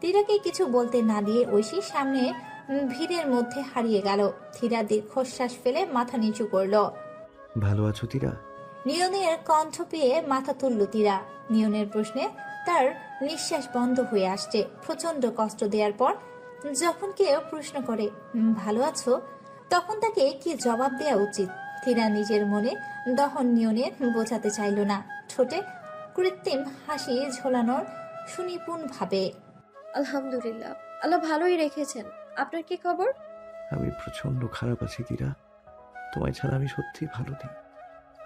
তীরাকে কিছু বলতে না দিয়ে ঐশী সামনে ভিড়ের মধ্যে হারিয়ে গেল। তীরা দীর্ঘশ্বাস ফেলে মাথা নিচু করলো। ভালো আছো তীরা? নিয়নের কণ্ঠ পেয়ে মাথা তুলল তীরা। নিয়নের প্রশ্নে তার নিঃশ্বাস বন্ধ হয়ে আসছে। প্রচন্ড কষ্ট দেওয়ার পর যখন কেউ প্রশ্ন করে ভালো আছো, তখন তাকে কি জবাব দেওয়া উচিত? তীরা নিজের মনে দহন নিয়নের বোঝাতে চাইল না। ঠোঁটে কৃত্রিম হাসি ঝোলানোর সুনিপুণ ভাবে। আলহামদুলিল্লাহ, আল্লাহ ভালোই রেখেছেন। আপনার কি খবর? আমি প্রচন্ড খারাপ আছি তীরা। তোমায় ছাড়া আমি সত্যি ভালো নেই।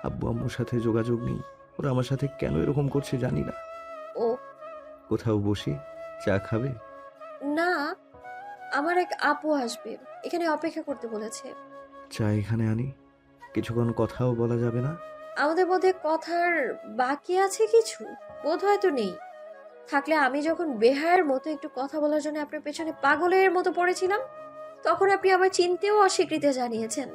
আব্বু আম্মুর সাথে যোগাযোগ নেই। ওরা আমার সাথে কেন এরকম করছে জানি না। ও কোথাও বসি, চা খাবে? না, আমার এক আপু আসবে, এখানে অপেক্ষা করতে বলেছে। চা এখানে আনি? কিছুক্ষণ কথাও বলা যাবে না? আমাদের মধ্যে কথার বাকি আছে কিছু? বোধ হয়তো নেই। থাকলে আমি যখন বেহায়ের মতো একটু কথা বলার জন্য আপনার পেছনে পাগলের মতো পড়েছিলাম, তখন আপনি আমার চিনতেও অস্বীকৃতি জানিয়েছেন।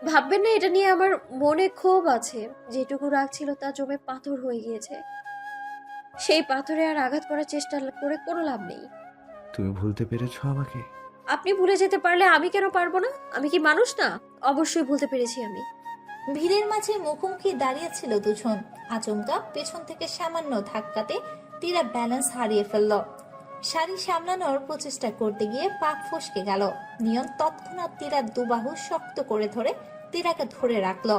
ভাববেন না এটা নিয়ে আমার মনে ক্ষোভ আছে। যেটুকু রাগ ছিল তা জমে পাথর হয়ে গিয়েছে। সেই পাথরে আর আঘাত করার চেষ্টা করে কোনো লাভ নেই। তুমি ভুলতে পেরেছো আমাকে? আপনি ভুলে যেতে পারলে আমি কেন পারবো না? আমি কি মানুষ না? অবশ্যই ভুলতে পেরেছি আমি। ভিড়ের মাঝে মুখোমুখি দাঁড়িয়েছিল দুজন। আচমকা পেছন থেকে সামান্য ধাক্কাতে তীরা ব্যালেন্স হারিয়ে ফেলল। শাড়ি সামলানোর প্রচেষ্টা করতে গিয়ে পাক ফসকে গেল। নিয়ন তৎক্ষণাৎ তীরার দুবাহু শক্ত করে ধরে তীরাকে ধরে রাখল।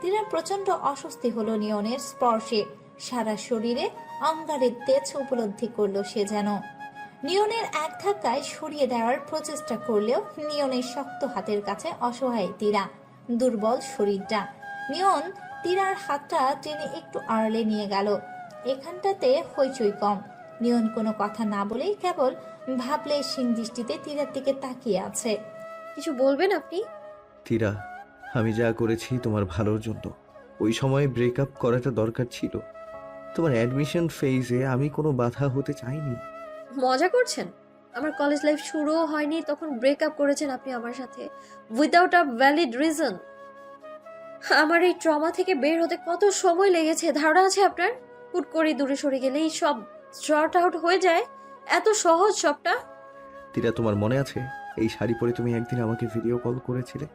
তীরার প্রচন্ড অস্বস্তি হলো নিয়নের স্পর্শে। সারা শরীরে অঙ্গারের তেজ উপলব্ধি করলো সে যেন। নিয়নের এক ধাক্কায় সরিয়ে দেওয়ার প্রচেষ্টা করলেও নিয়নের শক্ত হাতের কাছে অসহায় তীরা, দুর্বল শরীরটা। নিয়ন তীরার হাতটা টেনে একটু আড়ালে নিয়ে গেল। এখানটাতে হইচই কম। নিয়ন কোনো কথা না বলেই কেবল ভাবলে সিং দৃষ্টিতে তীরার দিকে তাকিয়ে আছে। কিছু বলবেন আপনি? তীরা, আমি যা করেছি তোমার ভালোর জন্য। ওই সময় ব্রেকআপ করাটা দরকার ছিল। তোমার অ্যাডমিশন ফেজে আমি কোনো বাধা হতে চাইনি। মজা করছেন? আমার কলেজ লাইফ শুরুও হয়নি তখন ব্রেকআপ করেছেন আপনি আমার সাথে, উইদাউট আ ভ্যালিড রিজন। আমার এই ট্রমা থেকে বের হতে কত সময় লেগেছে ধারণা আছে আপনার? হুট করে দূরে সরে গেলেই সব শর্ট আউট হয়ে যায়? এত সহজ সবটা? তীরা, তোমার মনে আছে এই শাড়ি পরে তুমি একদিন আমাকে ভিডিও কল করেছিলে?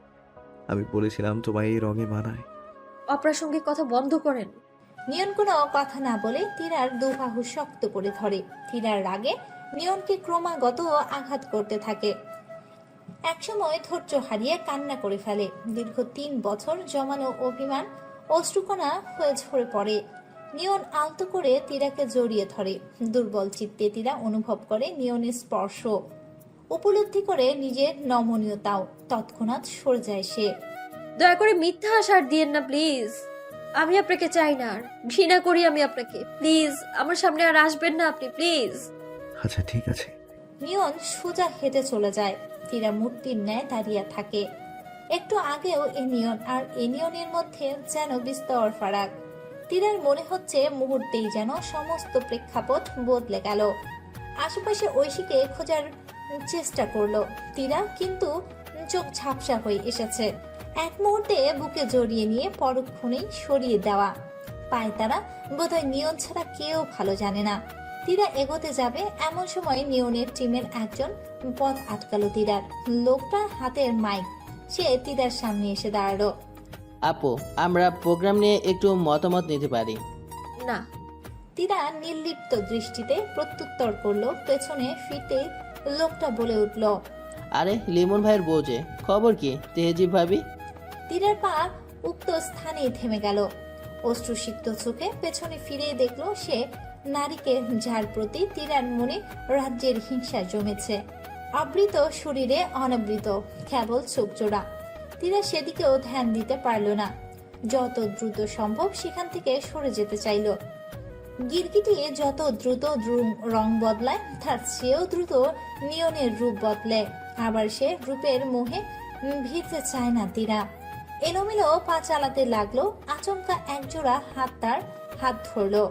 আমি বলেছিলাম তোমায় এই রঙে মানায়। অপ্রাসঙ্গিক কথা বন্ধ করেন। নিয়ন কোনো কথা না বলে তীরার দুবাহু শক্ত করে ধরে। তীরার রাগে নিয়নকে ক্রমাগত আঘাত করতে থাকে। একসময় ধৈর্য হারিয়ে কান্না করে ফেলে। দীর্ঘ ৩ বছর জমানো অভিমান অশ্রুকণা হয়ে ঝরে পড়ে। নিয়ন আলতো করে তীরাকে জড়িয়ে ধরে। দুর্বল চিত্তে তীরা অনুভব করে নিয়নের স্পর্শ। উপলব্ধি করে নিজের নমনীয়তাও। তৎক্ষণাৎ সরে যায় সে। দয়া করে মিথ্যা আশার দিয়েন না প্লিজ। আমি আপনাকে চাই না, আর ঘৃণা করি আমি আপনাকে। প্লিজ আমার সামনে আর আসবেন না আপনি, প্লিজ। আচ্ছা ঠিক আছে। নিয়ন সোজা হেঁটে চলে যায়। তীরা মূর্তির ন্যায় দাঁড়িয়ে থাকে। একটু আগেও এ নিয়ন আর এ নিয়নের মধ্যে যেন বিস্তর ফারাক। তীরার মনে হচ্ছে মুহূর্তেই যেন সমস্ত প্রেক্ষাপট বদলে গেল। আশেপাশে ঐশীকে খোঁজার চেষ্টা করলো তীরা, কিন্তু চোখ ঝাপসা হয়ে এসেছে। এক মুহূর্তে বুকে জড়িয়ে নিয়ে পরক্ষণেই সরিয়ে দেওয়া। পায় তারা বোধহয় নিয়ন ছাড়া কেউ ভালো জানে না। তীরা এগোতে যাবে এমন সময় নিয়নের টিমের একজন পথ আটকালো তীরার। লোকটা হাতের মাইক। সে তীরার সামনে এসে দাঁড়ালো। আপু, আমরা প্রোগ্রাম নিয়ে একটু মতামত নিতে পারি? না। তীরা নির্লিপ্ত দৃষ্টিতে প্রত্যুত্তর করলো। পেছনে ফিরতে লোকটা বলে উঠল, আরে লিমন ভাইয়ের বউ যে, খবর কি তেহজিব ভাবি? তীরার পা উক্ত স্থানেই থেমে গেল। অশ্রুসিক্ত চোখে পেছনে ফিরে দেখলো সে নারীকে, যার প্রতি তীরার মনে রাজ্যের হিংসা জমেছে। আবৃত শরীরে অনাবৃত, কেবল চোখ জোড়া। তীরা সেদিকেও ধ্যান দিতে পারল না। যত দ্রুত সম্ভব সেখান থেকে সরে যেতে চাইল। গিরগিটি যত দ্রুত রং বদলায় তার চেয়েও দ্রুত নিয়নের রূপ বদলায়। আবার সে রূপের মোহে ভিড়তে চায় না তীরা। এলোমেলো পা চালাতে লাগলো। আচমকা একজোড়া হাত তার হাত ধরলো।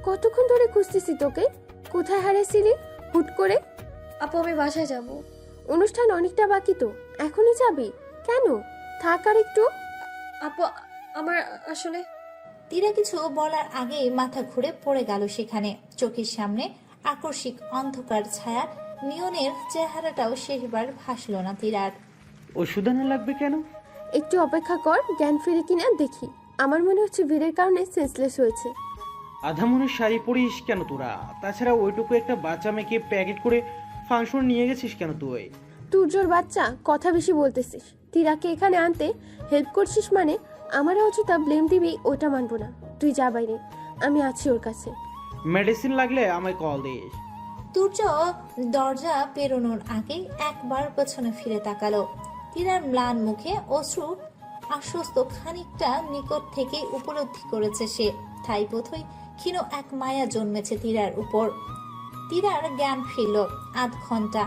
কতক্ষণ ধরে খুঁজতেছি তোকে, কোথায় হারিয়েছিলি হুট করে? আপু আমি বাসায় যাব। অনুষ্ঠান অনেকটা বাকি তো, এখনই যাবি কেন? থাক আর একটু। আপু আমার আসলে। তীরা কিছু বলার আগেই মাথা ঘুরে পড়ে গেল সেখানে। চোখের সামনে আকস্মিক অন্ধকার ছায়া নিয়নের চেহারাটাও শেষবার ভাসল না তীরার। ওষুধ আনা লাগবে কেন? একটু অপেক্ষা কর, জ্ঞান ফিরে কিনা দেখি। আমার মনে হচ্ছে ভিড়ের কারণে সেন্সলেস হয়েছে। আধা মনের শাড়ি পরিস কেন তোরা? তাছাড়া ওইটুকু একটা বাচ্চা মেয়েকে প্যাকেট করে ফাংশন নিয়ে গেছিস কেন তুই? তুর্যর বাচ্চা, কথা বেশি বলতেছিস। তীরাকে এখানে আনতে হেল্প করছিস মানে আমার অযথা ব্লেম দিবি, ওটা মানবো না। তুই যা বাইরে, আমি আছি ওর কাছে। মেডিসিন লাগলে আমায় কল দিস। তুর্য দরজা পেরোনোর আগেই একবার পেছনে ফিরে তাকালো। তীরার ম্লান মুখে অশ্রু আশ্বস্ত খানিকটা নিকট থেকে উপলব্ধি করেছে সে। তাই বোধহয় ক্ষীণ এক মায়া জন্মেছে তীরার উপর। তীরার জ্ঞান ফিরল। আধ ঘন্টা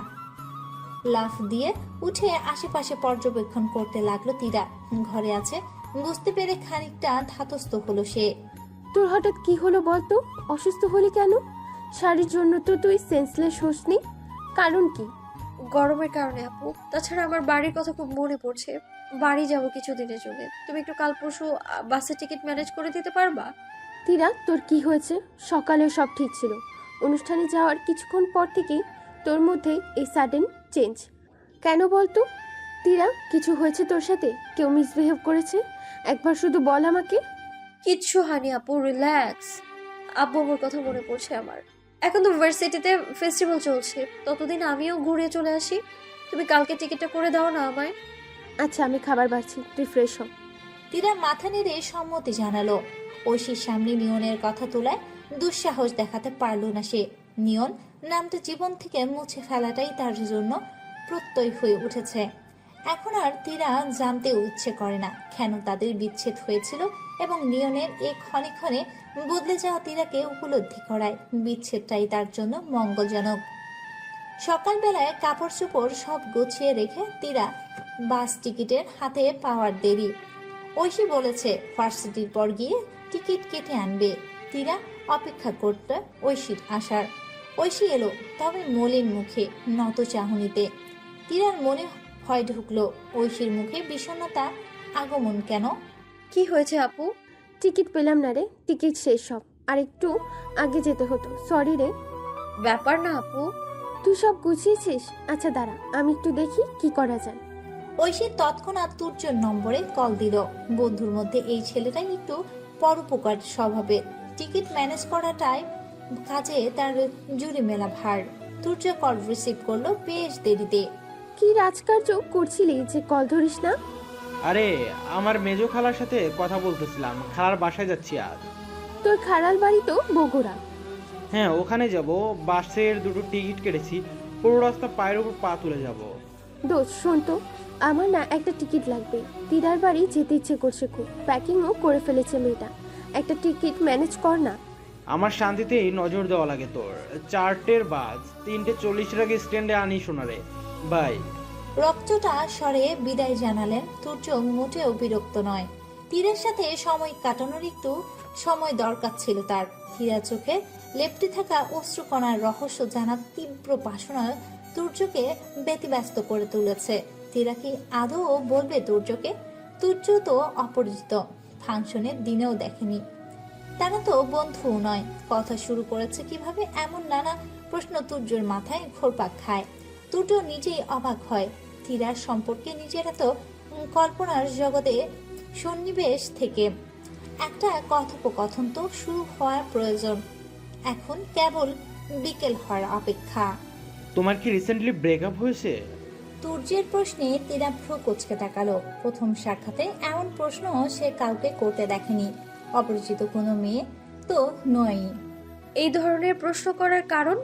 লাফ দিয়ে উঠে আশেপাশে পর্যবেক্ষণ করতে লাগলো তীরা। ঘরে আছে বুঝতে পেরে খানিকটা ধাতস্থ হলো সে। তোর হঠাৎ কি হলো বলতো? অসুস্থ হলি কেন? শাড়ির জন্য তো তুই সেন্সলেস হসনি, কারণ কি? গরমের কারণে আপু। তাছাড়া আমার বাড়ির কথা খুব মনে পড়ছে। বাড়ি যাব কিছুদিনের জন্য। তুমি একটু কাল পরশু বাসের টিকিট ম্যানেজ করে দিতে পারবা? তীরা, তোর কি হয়েছে? সকালে সব ঠিক ছিল, অনুষ্ঠানে যাওয়ার কিছুক্ষণ পর থেকেই তোর মধ্যে এই সাডেন চেঞ্জ কেন বলতো? তীরা, কিছু হয়েছে তোর সাথে? কেউ মিসবিহেভ করেছে? একবার শুধু বল আমাকে। কিচ্ছু হয়নি আপু, রিল্যাক্স। আব্বু আমার কথা মনে পড়ছে আমার। এখন তো ভার্সিটিতে ফেস্টিভ্যাল চলছে, ততদিন আমিও ঘুরে চলে আসি। তুমি কালকে টিকিটটা করে দাও না আমায়। আচ্ছা, আমি খাবার বাড়ছি, তুই ফ্রেশ হ। তীরা মাথা নেড়ে সম্মতি জানালো। ঐশীর সামনে নিয়নের কথা তোলায় দুঃসাহস দেখাতে পারল না সে। নিয়ন নামটা জীবন থেকে মুছে ফেলাটাই তার জন্য প্রত্যয় হয়ে উঠেছে। এখন আর তীরা জানতেও ইচ্ছে করে না কেন তাদের বিচ্ছেদ হয়েছিল, এবং নিয়নের এই ক্ষণে ক্ষণে বদলে যাওয়া তীরাকে উপলব্ধি করায় বিচ্ছেদটাই তার জন্য মঙ্গলজনক। সকালবেলায় কাপড় চোপড় সব গুছিয়ে রেখে তীরা বাস টিকিটের হাতে পাওয়ার দেরি। ঐশী বলেছে ভার্সিটির পর গিয়ে টিকিট কেটে আনবে। তীরা অপেক্ষা করতে ঐশীর আসার। ঐশী এলো, তবে মলিন মুখে, নত চাহনিতে। তীরার মনে ভয় ঢুকলো, ঐশীর মুখে বিষণ্ণতা আগমন কেন? কি হয়েছে আপু? টিকিট পেলাম না রে, টিকিট শেষ সব। আর একটু আগে যেতে হতো, সরি রে। ব্যাপার না আপু। তুই সব গুছিয়েছিস? আচ্ছা দাঁড়া, আমি একটু দেখি কি করা যায়। ঐশী তৎক্ষণাৎ তুর্যের নম্বরে কল দিল। বন্ধুর মধ্যে এই ছেলেটাই একটু পরোপকার স্বভাবের। টিকিট ম্যানেজ করাটাই কাজে তার জুড়ি মেলা ভার। তুর্য কল রিসিভ করলো বেশ দেরিতে। কি রাজকার্য করছিলি যে কল ধরিস না? আরে আমার মেজো খালার সাথে কথা বলতেছিলাম, খালার বাসায় যাচ্ছি আজ। তোর খালার বাড়ি তো বগুড়া। হ্যাঁ, ওখানে যাব। বাসের দুটো টিকিট কেটেছি, পুরো রাস্তা পায়ের উপর পা তুলে যাব। দোস্ত শোন তো, আমার না একটা টিকিট লাগবে। তীরার বাড়ি যেতে ইচ্ছে করছে খুব, প্যাকিংও করে ফেলেছে মেয়েটা। একটা টিকিট ম্যানেজ কর না। আমার শান্তিতেই নজর দেওয়া লাগে তোর। 4টের বাস, 3:40 আগে স্ট্যান্ডে আনি সোনারে। বাই। রক্তটা স্বরে বিদায় জানালেন। তুর্য মোটেও বিরক্ত নয়। তীরের সাথে সময় কাটানোর একটু সময় দরকার ছিল তার। তীরা চোখে লেপ্টে থাকা অশ্রুকণার রহস্য জানার তীব্র বাসনা তুর্যকে ব্যতিব্যস্ত করে তুলেছে। তীরা কি আদৌ বলবে তুর্যকে? তুর্য তো অপরিচিত, ফাংশনের দিনেও দেখেনি, তারা তো বন্ধুও নয়। কথা শুরু করেছে কিভাবে, এমন নানা প্রশ্ন তুর্যর মাথায় ঘোরপাক খায়। তুর্য নিজেই অবাক হয়। তীরার সম্পর্কে নিজের এত কল্পনার জগতে সন্নিবেশ থেকে একটা কথোপকথন তো শুরু হওয়ার প্রয়োজন। এখন কেবল বিকেল হওয়ার অপেক্ষা। তোমার কি রিসেন্টলি ব্রেকআপ হয়েছে? তুর্যের প্রশ্নে তীরা ভ্রু কুঁচকে তাকালো। প্রথম সাক্ষাতে এমন প্রশ্ন সে কাউকে করতে দেখেনি। অপরিচিত কোনো মেয়ে তো নয়ই। এই ধরনের প্রশ্ন করার কারণ?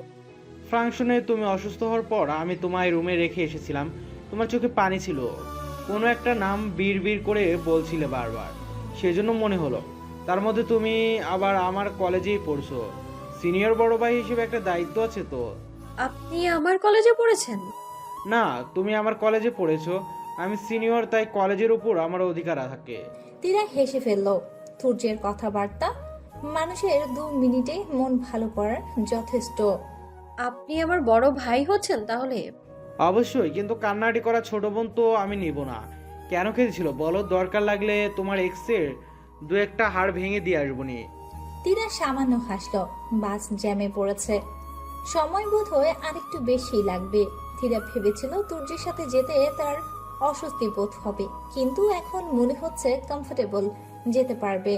ফাংশনে তুমি অসুস্থ হওয়ার পর আমি তোমায় রুমে রেখে এসেছিলাম। তোমার চোখে পানি ছিল, কোনো একটা নাম বিড় করে বলছিলে বারবার, সেজন্য মনে হলো। তার মধ্যে তুমি আবার আমার কলেজেই পড়ছো, সিনিয়র বড় ভাই হিসেবে একটা দায়িত্ব আছে তো। আপনি আমার কলেজে পড়েছেন? না, তুমি আমার কলেজে পড়েছো, আমি সিনিয়র, তাই কলেজের উপর আমার অধিকার থাকে। তীরা হেসে ফেলল। তুর্যের কথাবার্তা মানুষের 2 মিনিটে মন ভালো করার যথেষ্ট। আপনি আমার বড় ভাই হচ্ছেন তাহলে? অবশ্যই, কিন্তু কান্নাকাটি করা ছোট বোন তো আমি নিব না। কেন খেয়েছিল বলো? দরকার লাগলে তোমার এক্সের 2-1টা হাড় ভেঙে দিয়ে আসবো নি। তীরা সামান্য হাসল। বাস জ্যামে পড়েছে। সময় বোধ হয় আরেকটু বেশি লাগবে। তীরা ভেবেছিল তুর্যের সাথে যেতে তার অস্বস্তি বোধ হবে, কিন্তু এখন মনে হচ্ছে কমফোর্টেবল যেতে পারবে।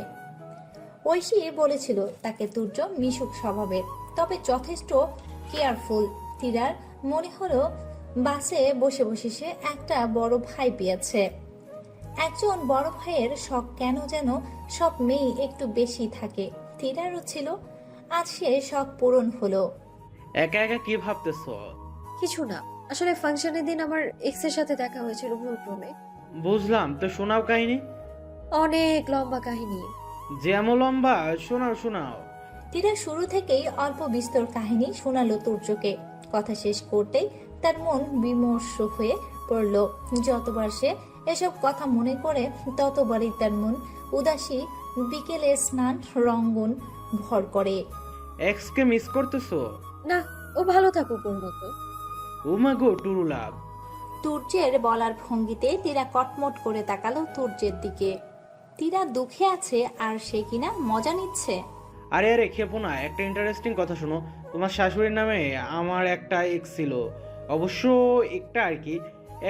ঐশী বলেছিল তাকে তুর্য মিশুক স্বভাবের, তবে যথেষ্ট কেয়ারফুল। তীরার মনে হলো বাসে বসে বসে সে একটা বড় ভাই পেয়েছে। একজন বড় ভাইয়ের শখ কেন যেন সব মেয়ে একটু বেশি থাকে, তীরারও ছিল। আজ সে শখ পূরণ হলো। একা একা কি ভাবতেছো? কিছু না, আসলে ফাংশনের দিন আমার এক্স এর সাথে দেখা হয়েছিল ভুলক্রমে। বুঝলাম, তো শোনাও কাহিনী। অনেক লম্বা কাহিনী। যেমন লম্বা, শোনাও শোনাও। তীরা শুরু থেকেই অল্প বিস্তর কাহিনী শোনালো তুর্যকে। কথা শেষ করতেই তার মন বিমর্ষ হয়ে পড়ল। যতবার সে এসব কথা মনে করে ততবারই তার মন উদাসী। বিকেলে স্নান রঙ্গন ভর করে। এক্সকে মিস করতেছো? না, ও ভালো থাকুক ওর মতো। উমা গো টুরু লাভ। তুর্যের বলার ভঙ্গিতে তীরা কটমট করে তাকালো তুর্যের দিকে। তীরা দুঃখে আছে আর সে কিনা মজা নিচ্ছে। আরে আরে খেপো না, একটা ইন্টারেস্টিং কথা শোনো। তোমার শাশুড়ির নামে আমার একটা এক্স ছিল, অবশ্য একটা আর কি,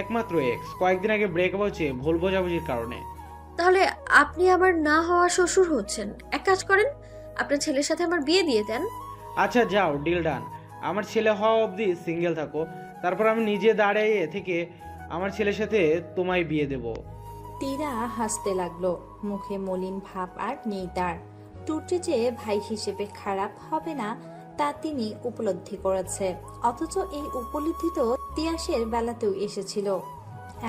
একমাত্র এক্স। কয়েকদিন আগে ব্রেকআপ হয়েছে ভুল বোঝাবুঝির কারণে। তাহলে আপনি আমার না হওয়া শ্বশুর হচ্ছেন। এক কাজ করেন, আপনার ছেলের সাথে আমার বিয়ে দিয়ে দেন। আচ্ছা যাও, ডিল ডান। আমার ছেলে হওয়া অবধি সিঙ্গেল থাকো, তারপর আমি নিজে দাঁড়িয়ে থেকে আমার ছেলের সাথে তোমায় বিয়ে দেব। তীরা হাসতে লাগলো, মুখে মলিন ভাব আর নেই তার। তুর্য যে ভাই হিসেবে খারাপ হবে না তা তিনি উপলব্ধি করেছে, অথচ এই উপলব্ধি তো তিয়াসের বেলাতেও এসেছিল।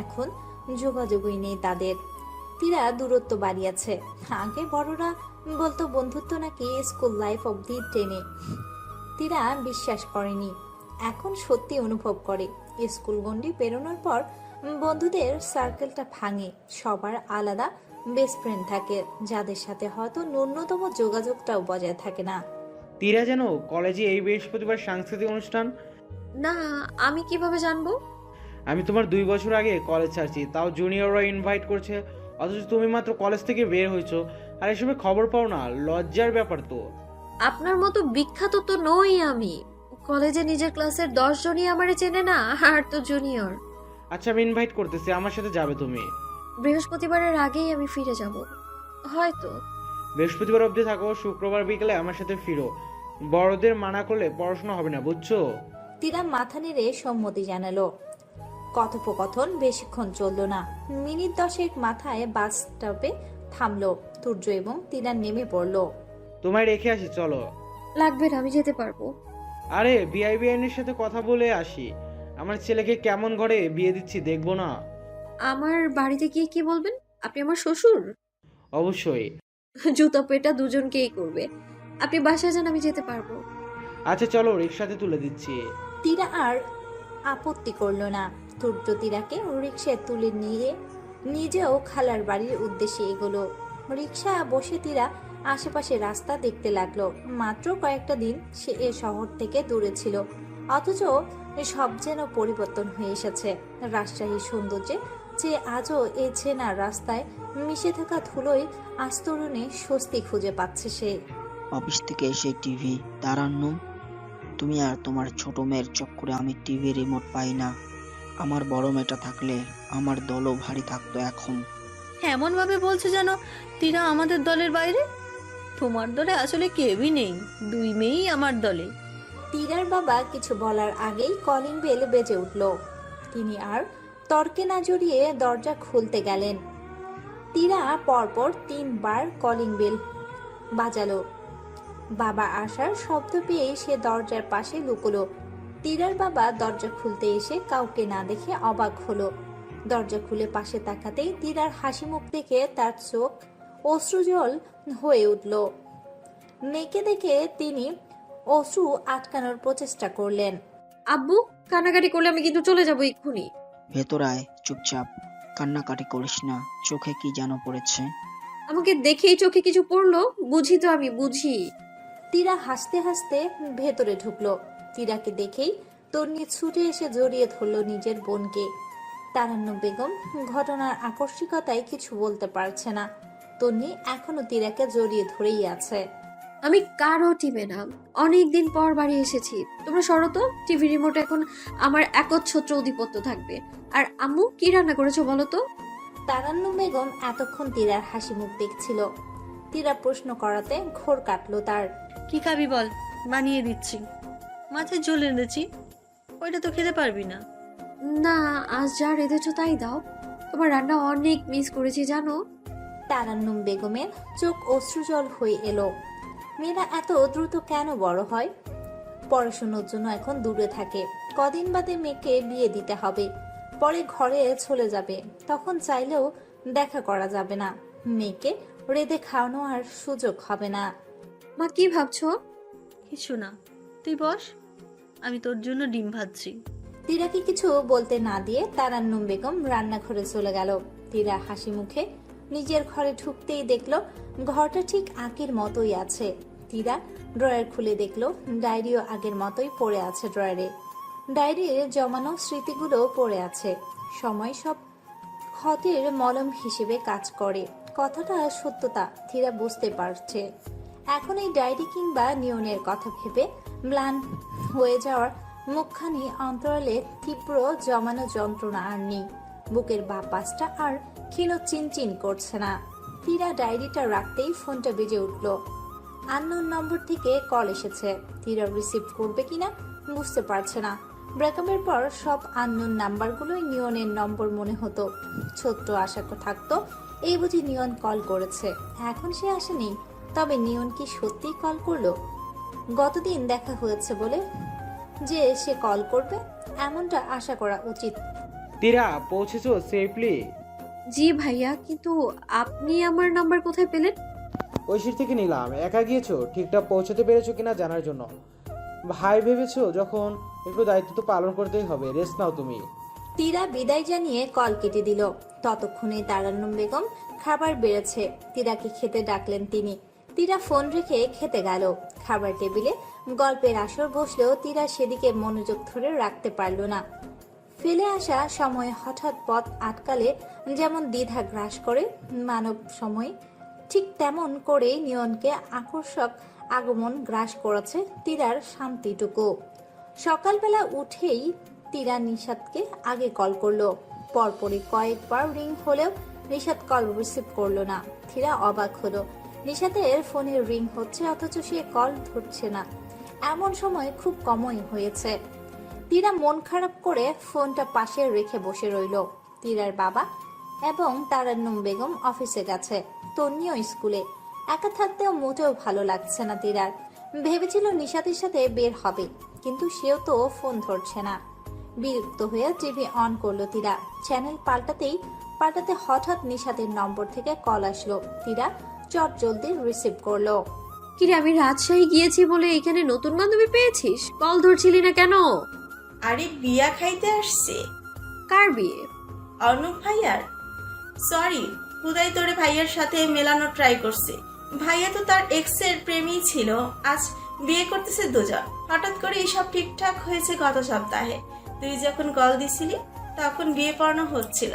এখন যোগাযোগই নেই তাদের। তীরা দূরত্ব বাড়িয়েছে। আগে বড়রা বলতো বন্ধুত্ব নাকি স্কুল লাইফ অবধি টেনে। তীরা বিশ্বাস করেনি, এখন সত্যি অনুভব করে। স্কুল গণ্ডি পেরোনোর পর বন্ধুদের সার্কেলটা ভাঙে, সবার আলাদা বেস্ট ফ্রেন্ড থাকে যাদের সাথে হয়তো ন্যূনতম যোগাযোগটাও বজায় থাকে না। তীরা যেন কলেজে এই বৃহস্পতিবার সাংস্কৃতিক অনুষ্ঠান। না, আমি কিভাবে জানবো? আমি তোমার 2 বছর আগে কলেজ ছাড়ছি, তাও জুনিয়ররা ইনভাইট করছে, অথচ তুমি মাত্র কলেজ থেকে বের হয়েছো আর এসবে খবর পাও না। লজ্জার ব্যাপার তো। আপনার মতো বিখ্যাত তো নই আমি। কলেজে নিজের ক্লাসের 10 জনই আমারে চেনে না, আর তো জুনিয়র। আচ্ছা আমি ইনভাইট করতেছি, আমার সাথে যাবে তুমি? বৃহস্পতিবারের আগেই আমি ফিরে যাব হয়তো। বৃহস্পতিবার অবধি থাকো, শুক্রবার বিকেলে আমার সাথে ফিরো। বড়দের মানা করলে পড়াশোনা হবে না, বুঝছো? তীরা মাথা নেড়ে সম্মতি জানালো। কথোপকথন বেশিক্ষণ চলল না। মিনিট 10 মাথায় বাস স্টপে থামলো। তুর্য এবং তীরা নেমে পড়লো। তোমায় রেখে আসি, চলো। লাগবে না, আমি যেতে পারবো। আরে বিআইবিআইনের সাথে কথা বলে আসি। আমার ছেলেকে কেমন ঘরে বিয়ে দিচ্ছি দেখবো না? আমার বাড়িতে গিয়ে কি বলবেন? আপনি আমার শ্বশুর? অবশ্যই। জুতা পেটা দুজনকেই করবে। আপনি বাসায় যান, আমি যেতে পারবো। আচ্ছা চলো, রিক্সাতে তুলে দিচ্ছি। তীরা আর আপত্তি করলো না। তুর্য তীরাকে রিক্সায় তুলে নিয়ে নিজেও খালার বাড়ির উদ্দেশ্যে এগোলো। রিক্সা বসে তীরা আশেপাশে রাস্তা দেখতে লাগলো। মাত্র কয়েকটা দিন সে এ শহর থেকে দূরে ছিল, অথচ সব যেন পরিবর্তন হয়ে এসেছে। রাজশাহীর সৌন্দর্যে যে আজও এ চেনা রাস্তায় মিশে থাকা ধুলোয় আস্তরণে স্বস্তি খুঁজে পাচ্ছে সে। অফিস থেকে এসে টিভি দাঁড়ানো, তুমি আর তোমার ছোট মেয়ের চক্করে আমি টিভি রিমোট পাই না। আমার বড় মেয়েটা থাকলে আমার দলও ভারী থাকতো এখন। এমন ভাবে বলছো যেন তীরা আমাদের দলের বাইরে। তোমার দলে আসলে কেউই নেই, 2 মেয়েই আমার দলে। তীরার বাবা কিছু বলার আগেই কলিং বেল বেজে উঠল। তিনি আর তর্কে না জড়িয়ে দরজা খুলতে গেলেন। তীরা পরপর 3 বার কলিং বেল বাজালো। বাবা আসার শব্দ পেয়ে সে দরজার পাশে লুকোলো। তীরার বাবা দরজা খুলতে এসে কাউকে না দেখে অবাক হলো। দরজা খুলে পাশে তাকাতেই তীরার হাসি মুখ দেখে তার চোখ অশ্রুজল হয়ে উঠল। মেয়েকে দেখে তিনি অশ্রু আটকানোর প্রচেষ্টা করলেন। আব্বু, কান্নাকাটি করলে আমি কিন্তু চলে যাবো এক্ষুনি। ভেতরায় চুপচাপ, কান্নাকাটি করিস না। চোখে কি যেন পড়েছে? আমাকে দেখেই চোখে কিছু পড়লো? বুঝি তো, আমি বুঝি। তীরা হাসতে হাসতে ভেতরে ঢুকলো। তীরাকে দেখেই তন্নি ছুটে এসে জড়িয়ে ধরল নিজের বোনকে। তারান্নু বেগম ঘটনার আকস্মিকতায় কিছু বলতে পারছে না। তন্নি এখনো তীরাকে জড়িয়ে ধরেই আছে। আমি কারো টিভি না, অনেকদিন পর বাড়ি এসেছি। তোমরা সরো তো, টিভি রিমোট এখন আমার একচ্ছত্র অধিপত্য থাকবে। আর আম্মু কি রান্না করেছো বলো তো? তারান্নুম বেগম এতক্ষণ তীরার হাসি মুখ দেখছিল। তীরা প্রশ্ন করাতে ঘোর কাটলো তার। কি খাবি বল, বানিয়ে দিচ্ছি। মাছের ঝোল এনেছি, ওইটা তো খেতে পারবি না। না, আজ যা রেঁধেছো তাই দাও। তোমার রান্না অনেক মিস করেছি জানো। তারান্নুম বেগমের চোখ অশ্রুজল হয়ে এলো। মেয়েরা এত দ্রুত কেন বড় হয়? পড়াশোনার জন্য এখন দূরে থাকে, কদিন বাদে মেয়েকে বিয়ে দিতে হবে, পরে ঘরে চলে যাবে, তখন চাইলেও দেখা করা যাবে না, মেয়েকে রেঁধে খাওয়ানো আর সুযোগ হবে না। মা কি ভাবছো? কিছু না, তুই বস, আমি তোর জন্য ডিম ভাজছি। তীরাকে কিছু বলতে না দিয়ে তারান্নুম বেগম রান্নাঘরে চলে গেল। তীরা হাসি মুখে নিজের ঘরে ঢুকতেই দেখলো ঘরটা ঠিক আগের মতোই আছে। তীরা ড্রয়ার খুলে দেখলো ডায়েরিও আগের মতোই পড়ে আছে ড্রয়ারে। ডায়েরির জমানো স্মৃতিগুলো পড়ে আছে। সময় সব ক্ষতের মলম হিসেবে কাজ করে, কথাটা সত্যতা তীরা বুঝতে পারছে। এখন এই ডায়েরি কিংবা নিয়নের কথা ভেবে ম্লান হয়ে যাওয়ার মুখখানি অন্তরালে তীব্র জমানো যন্ত্রণা আর নেই। বুকের বাঁ পাশটা আর ক্ষীণ চিনচিন করছে না। তীরা ডায়েরিটা রাখতেই ফোনটা বেজে উঠল। আননোন নম্বর থেকে কল এসেছে। তীরা রিসিভ করবে কিনা বুঝতে পারছে না। ব্রেকআপের পর সব আননোন নাম্বারগুলোই নিয়নের নম্বর মনে হতো। ছোট্ট আশা থাকতো এই বুঝি নিয়ন কল করেছে, এখন সে আসেনি। তবে নিয়ন কি সত্যিই কল করলো? গতদিন দেখা হয়েছে বলে যে সে কল করবে এমনটা আশা করা উচিত। তীরা, পৌঁছেছো সেফলি? জি ভাইয়া, কিন্তু আপনি আমার নাম্বার কোথায় পেলেন? ঐশীর থেকে নিলাম। একা গিয়েছো? ঠিকঠাক পৌঁছাতে পেরেছো কিনা জানার জন্য। ভাই ভেবেছো যখন, একটু দায়িত্ব তো পালন করতেই হবে। রেস্ট নাও তুমি। তীরা বিদায় জানিয়ে কল কেটে দিল। ততক্ষণে তারান্নুম বেগম খাবার বেড়েছে, তীরাকে খেতে ডাকলেন তিনি। তীরা ফোন রেখে খেতে গেল। খাবার টেবিলে গল্পের আসর বসলেও তীরা সেদিকে মনোযোগ ধরে রাখতে পারল না। ফেলে আসা সময় হঠাৎ পথ আটকালে যেমন দ্বিধা গ্রাস করে মানব সময়, ঠিক তেমন করেই নিয়নকে আকর্ষক আগমন গ্রাস করেছে তীরার শান্তিটুকু। সকালবেলা উঠেই তীরা নিশাদকে আগে কল করলো। পরপরই কয়েকবার রিং হলেও নিশাদ কল রিসিভ করলো না। তীরা অবাক হলো, নিশাদের ফোনে রিং হচ্ছে অথচ সে কল ধরছে না। এমন সময় খুব কমই হয়েছে। তীরা মন খারাপ করে ফোনটা পাশে রেখে বসে রইল। তীরার বাবা এবং তারান্নুম বেগম অফিসে গেছে, তন্নিও স্কুলে। একা থাকতেও মোটেও ভালো লাগছে না তীরার। ভেবেছিল নিশাতের সাথে বের হবে, কিন্তু সেও তো ফোন ধরছে না। বিরক্ত হয়ে টিভি অন করলো তীরা। চ্যানেল পাল্টাতে হঠাৎ নিশাতের নম্বর থেকে কল আসলো। তীরা চট জলদি রিসিভ করলো। কিরে, আমি রাজশাহী গিয়েছি বলে এখানে নতুন বান্ধবী পেয়েছিস? কল ধরছিলি না কেন? আরে বিয়া খাইতে আসছে। কার বিয়ে? অর্ণব ভাইয়ার। সরি, হুদাই তোরে ভাইয়ার সাথে মেলানো ট্রাই করছে। ভাইয়া তো তার এক্সের প্রেমী ছিল, আজ বিয়ে করতেছে দুজন। হঠাৎ করে এইসব ঠিকঠাক হয়েছে গত সপ্তাহে। তুই যখন কল দিছিলি তখন বিয়ে পড়ানো হচ্ছিল,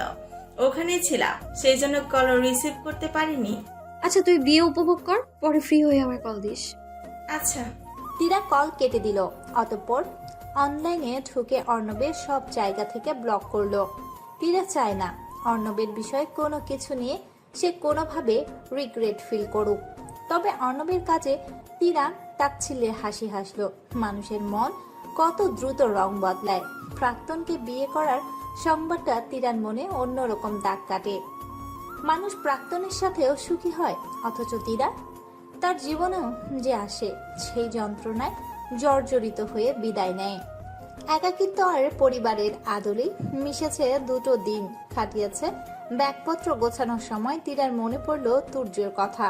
ওখানেই ছিলাম, সেই জন্য কল রিসিভ করতে পারিনি। আচ্ছা, তুই বিয়ে উপভোগ কর, পরে ফ্রি হয়ে আমার কল দিস। আচ্ছা। তীরা কল কেটে দিল। অতঃপর অনলাইনে ঢুকে অর্ণবের সব জায়গা থেকে ব্লক করলো। তীরা চায় না অর্ণবের বিষয়ে কোনো কিছু নিয়ে সে কোনোভাবে রিগ্রেট ফিল করুক। তবে অর্ণবের কাজে তীরা তাচ্ছিল্যের হাসি হাসলো। মানুষের মন কত দ্রুত রং বদলায়। প্রাক্তনকে বিয়ে করার সংবাদটা তীরার মনে অন্যরকম দাগ কাটে। মানুষ প্রাক্তনের সাথেও সুখী হয়, অথচ তীরা তার জীবনেও যে আসে সেই যন্ত্রণায় জর্জরিত হয়ে বিদায় নেয়। একাকিত্ব আর পরিবারের আদলেই মিশেছে দুটো দিন কাটিয়েছে। ব্যাগপত্র গোছানোর সময় তীরার মনে পড়ল তুর্যের কথা।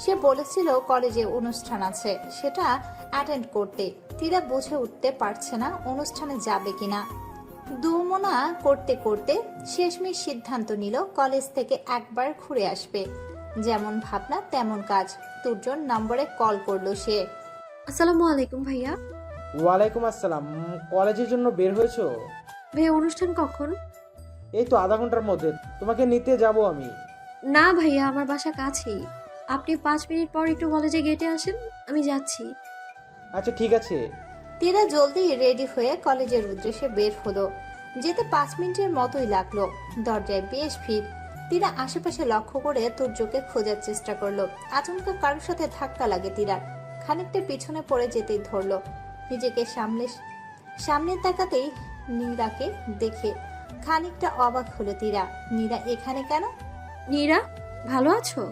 সে বলেছিল কলেজে অনুষ্ঠান আছে, সেটা অ্যাটেন্ড করতে। তীরা বুঝে উঠতে পারছে না অনুষ্ঠানে যাবে কিনা। দুমনা করতে করতে শেষমেশ সিদ্ধান্ত নিল কলেজ থেকে একবার ঘুরে আসবে। যেমন ভাবনা তেমন কাজ। তুর্যর নম্বরে কল করলো সে। আসসালামু আলাইকুম ভাইয়া। ওয়ালাইকুম আসসালাম। কলেজের জন্য বের হয়েছো? ভাইয়া, অনুষ্ঠান কখন? এই তো আধা ঘন্টার মধ্যে। তোমাকে নিতে যাব আমি। না ভাইয়া, আমার বাসা কাছেই। আপনি 5 মিনিট পর একটু কলেজে গেটে আসেন, আমি যাচ্ছি। আচ্ছা ঠিক আছে। তীরা জলদি রেডি হয়ে কলেজের উদ্দেশ্যে বের হলো। যেতে 5 মিনিটের মতোই লাগলো। দরজায় বেশ ভিড়। তীরা আশেপাশে লক্ষ্য করে তুর্যকে খোঁজার চেষ্টা করলো। আচমকা কারোর সাথে ধাক্কা লাগে তীরার। খানিকটা পিছনে পড়ে যেতেই ধরলো। নিজেকে সামনে তাকাতেই নীরাকে দেখে খানিকটা অবাক হলো তীরা। নীরা এখানে কেন? নীরা, ভালো আছো?